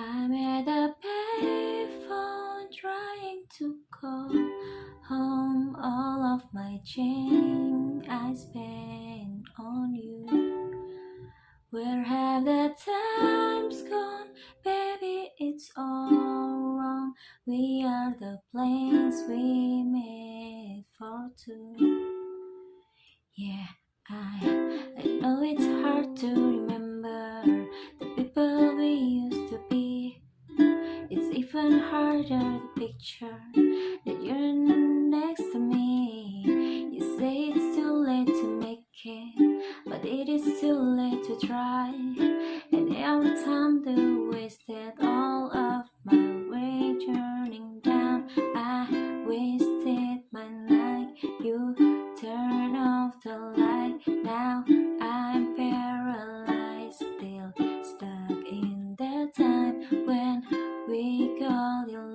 I'm at a payphone trying to call home all of my change I spent on you. Where have the times gone? Baby, it's all wrong. We are the plans we made for two. Yeah, I know it's hard to remember the people we used to be. It's even harder to picture that you're next to me. You say it's too late to make it, but it is too late to try. And every time they wasted all of my way turning down, I wasted my night. You turn off the light. Now I'm paralyzed, still stuck in that time when we call you